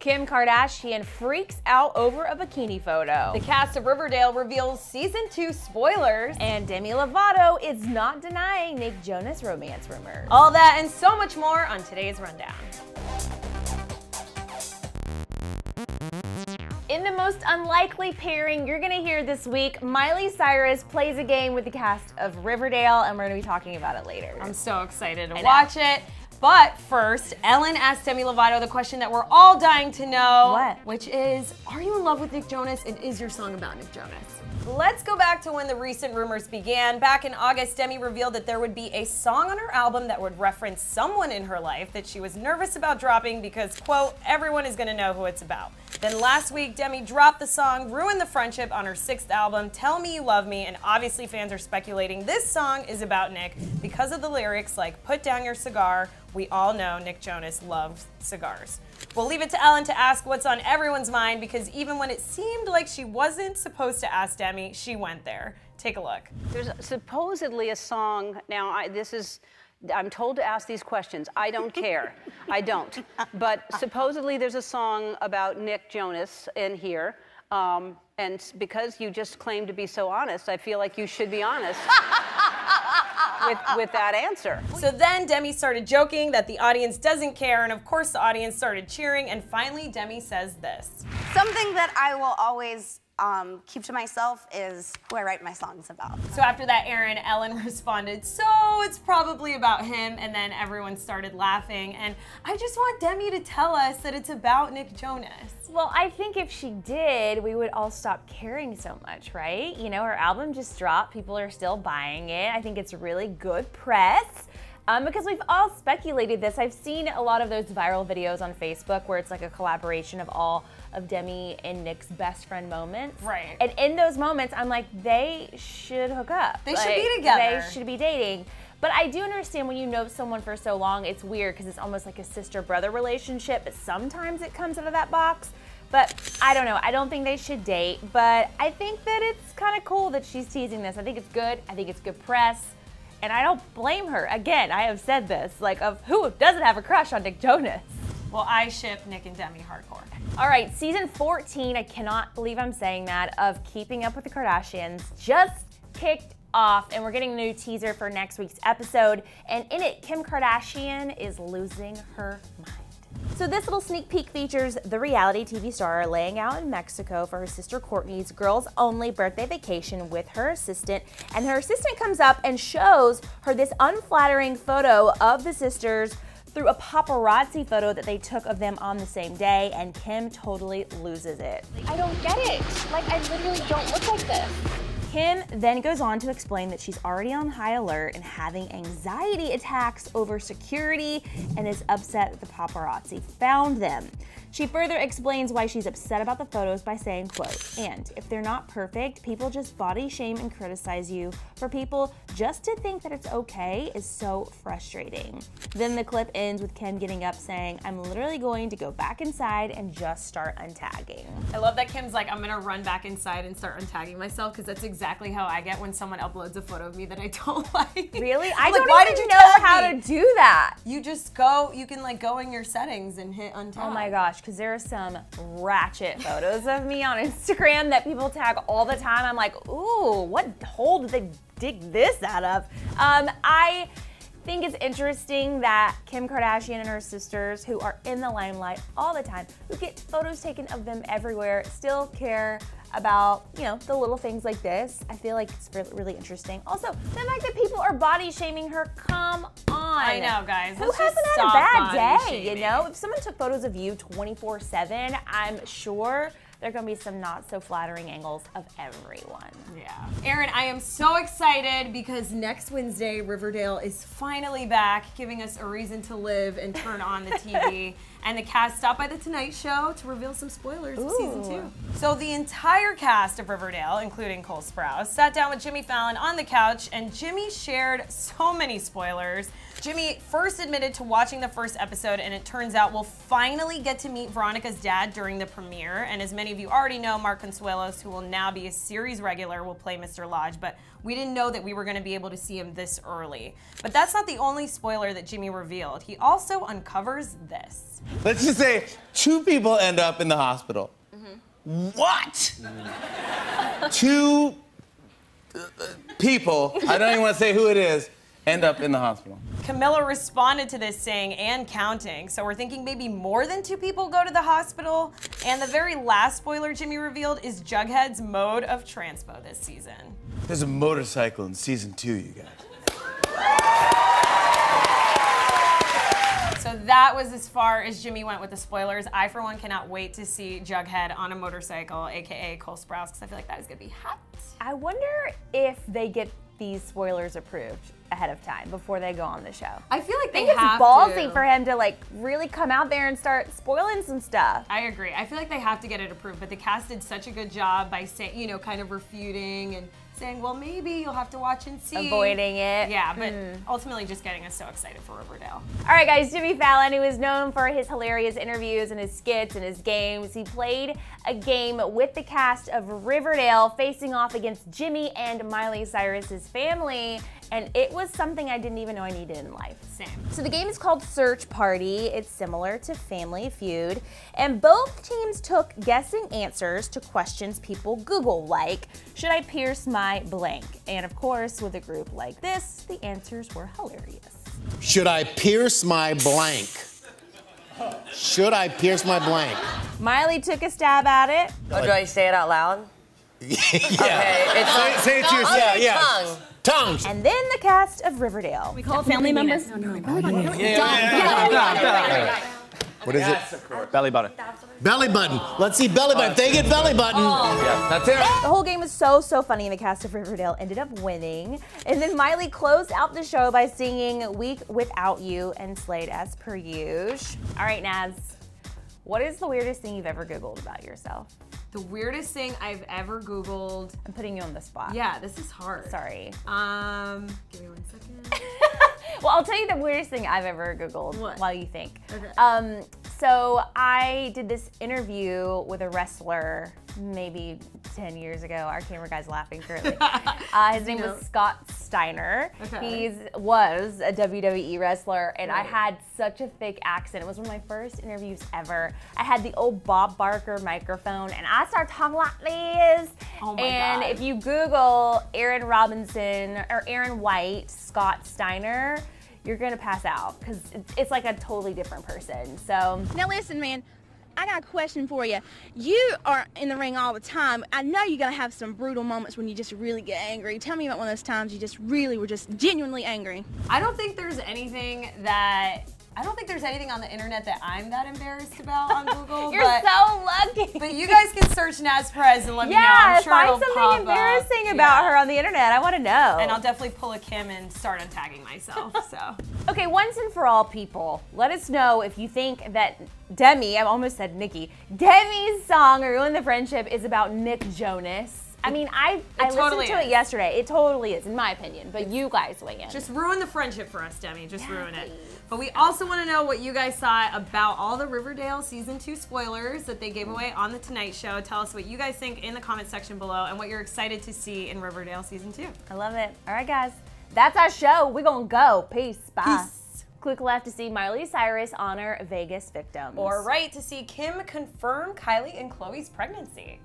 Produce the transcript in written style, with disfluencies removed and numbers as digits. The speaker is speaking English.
Kim Kardashian freaks out over a bikini photo. The cast of Riverdale reveals season 2 spoilers. And Demi Lovato is not denying Nick Jonas romance rumors. All that and so much more on today's Rundown. In the most unlikely pairing you're gonna hear this week, Miley Cyrus plays a game with the cast of Riverdale, and we're gonna be talking about it later. I'm so excited to watch it. But first, Ellen asked Demi Lovato the question that we're all dying to know. What? Which is, are you in love with Nick Jonas, and is your song about Nick Jonas? Let's go back to when the recent rumors began. Back in August, Demi revealed that there would be a song on her album that would reference someone in her life that she was nervous about dropping because, quote, everyone is gonna know who it's about. Then last week, Demi dropped the song Ruin the Friendship on her 6th album, Tell Me You Love Me, and obviously fans are speculating this song is about Nick because of the lyrics like, put down your cigar, we all know Nick Jonas loves cigars. We'll leave it to Ellen to ask what's on everyone's mind because even when it seemed like she wasn't supposed to ask Demi, she went there. Take a look. There's supposedly a song, now I'm told to ask these questions. I don't care. I don't. But supposedly there's a song about Nick Jonas in here. And because you just claim to be so honest, I feel like you should be honest with that answer. So then Demi started joking that the audience doesn't care, and of course the audience started cheering, and finally Demi says this. Something that I will always keep to myself is who I write my songs about. So after that, Ellen responded, so it's probably about him, and then everyone started laughing, and I just want Demi to tell us that it's about Nick Jonas. Well, I think if she did, we would all stop caring so much, right? You know, her album just dropped, people are still buying it. I think it's really good press. Because we've all speculated this. I've seen a lot of those viral videos on Facebook where it's like a collaboration of all of Demi and Nick's best friend moments. Right. And in those moments, I'm like, they should hook up. They should be together. They should be dating. But I do understand when you know someone for so long, it's weird because it's almost like a sister-brother relationship, but sometimes it comes out of that box. But I don't know, I don't think they should date, but I think that it's kind of cool that she's teasing this. I think it's good, I think it's good press. And I don't blame her. Again, I have said this, like, of who doesn't have a crush on Nick Jonas? Well, I ship Nick and Demi hardcore. All right, season 14, I cannot believe I'm saying that, of Keeping Up with the Kardashians just kicked off, and we're getting a new teaser for next week's episode. And in it, Kim Kardashian is losing her mind. So this little sneak peek features the reality TV star laying out in Mexico for her sister Kourtney's girls-only birthday vacation with her assistant, and her assistant comes up and shows her this unflattering photo of the sisters through a paparazzi photo that they took of them on the same day, and Kim totally loses it. I don't get it. Like, I literally don't look like this. Kim then goes on to explain that she's already on high alert and having anxiety attacks over security and is upset that the paparazzi found them. She further explains why she's upset about the photos by saying, quote, and if they're not perfect, people just body shame and criticize you. For people just to think that it's okay is so frustrating. Then the clip ends with Kim getting up saying, I'm literally going to go back inside and just start untagging. I love that Kim's like, I'm gonna run back inside and start untagging myself because that's exactly how I get when someone uploads a photo of me that I don't like. Really? I don't even know how to do that. You just go, you can like go in your settings and hit untag. Oh my gosh, because there are some ratchet photos of me on Instagram that people tag all the time. I'm like, ooh, what hole did they dig this out of? I think it's interesting that Kim Kardashian and her sisters, who are in the limelight all the time, who get photos taken of them everywhere, still care about, you know, the little things like this. I feel like it's really interesting. Also, the fact that people are body shaming her, come on. I know, guys. Who hasn't had a bad day, you know? If someone took photos of you 24/7, I'm sure there are gonna be some not so flattering angles of everyone. Yeah. Erin, I am so excited because next Wednesday, Riverdale is finally back, giving us a reason to live and turn on the TV. And the cast stopped by The Tonight Show to reveal some spoilers of season 2. So the entire cast of Riverdale, including Cole Sprouse, sat down with Jimmy Fallon on the couch, and Jimmy shared so many spoilers. Jimmy first admitted to watching the first episode, and it turns out we'll finally get to meet Veronica's dad during the premiere. And as many of you already know, Mark Consuelos, who will now be a series regular, will play Mr. Lodge, but we didn't know that we were going to be able to see him this early. But that's not the only spoiler that Jimmy revealed. He also uncovers this. Let's just say 2 people end up in the hospital. What? 2 people, I don't even want to say who it is, end up in the hospital. Camilla responded to this saying, and counting. So we're thinking maybe more than 2 people go to the hospital. And the very last spoiler Jimmy revealed is Jughead's mode of transpo this season. There's a motorcycle in season 2, you guys. So that was as far as Jimmy went with the spoilers. I, for one, cannot wait to see Jughead on a motorcycle, AKA Cole Sprouse, because I feel like that is gonna be hot. I wonder if they get these spoilers approved ahead of time before they go on the show. I feel like I think it's ballsy for him to like really come out there and start spoiling some stuff. I agree. I feel like they have to get it approved, but the cast did such a good job by saying, you know, kind of refuting and saying, well, maybe you'll have to watch and see. Avoiding it. Yeah, but ultimately just getting us so excited for Riverdale. All right, guys, Jimmy Fallon, who is known for his hilarious interviews and his skits and his games, he played a game with the cast of Riverdale facing off against Jimmy and Miley Cyrus's family, and it was something I didn't even know I needed in life. Same. So the game is called Search Party. It's similar to Family Feud, and both teams took guessing answers to questions people Google, like, should I pierce my blank? And of course, with a group like this, the answers were hilarious. Should I pierce my blank? Should I pierce my blank? Miley took a stab at it. Oh, do I say it out loud? Yeah. Okay, it's Say it to yourself. Yeah. tongue. Tongues. And then the cast of Riverdale. We call family members? What is it? Belly button. Belly button. Let's see belly button. If they get belly button. Yeah, that's it. The whole game was so funny, and the cast of Riverdale ended up winning. And then Miley closed out the show by singing Week Without You and slayed as per usual. All right, Naz, what is the weirdest thing you've ever Googled about yourself? The weirdest thing I've ever Googled. I'm putting you on the spot. Yeah, this is hard. Sorry. Give me 1 second. Well, I'll tell you the weirdest thing I've ever Googled while you think. Okay. So I did this interview with a wrestler maybe 10 years ago. Our camera guy's laughing currently. His name was Scott Steiner. Okay. He was a WWE wrestler, and I had such a thick accent. It was one of my first interviews ever. I had the old Bob Barker microphone, and I started talking like this. Oh my and God. if you Google Aaron Robinson or Aaron White, Scott Steiner, you're gonna pass out because it's like a totally different person. So Now listen, man, I got a question for you. You are in the ring all the time. I know you're gonna have some brutal moments when you just really get angry. Tell me about one of those times you just really were just genuinely angry. I don't think there's anything on the internet that I'm that embarrassed about on Google. you're so lucky. But you guys can search Naz Perez and let me know. Yeah, I'm sure find it'll something pop embarrassing up. about Yeah. her on the internet. I want to know. And I'll definitely pull a Kim and start untagging myself. So. Okay, once and for all, people, let us know if you think that Demi, I almost said Nikki, Demi's song Ruin the Friendship is about Nick Jonas. I mean, I totally listened to it is. yesterday. It totally is, in my opinion, but you guys weigh in. Just ruin the friendship for us, Demi. Just ruin it. But we also want to know what you guys thought about all the Riverdale Season 2 spoilers that they gave away on The Tonight Show. Tell us what you guys think in the comment section below and what you're excited to see in Riverdale Season 2. I love it. All right, guys, that's our show. We're going to go. Peace. Bye. Peace. Click left to see Miley Cyrus honor Vegas victims. Or right to see Kim confirm Kylie and Chloe's pregnancy.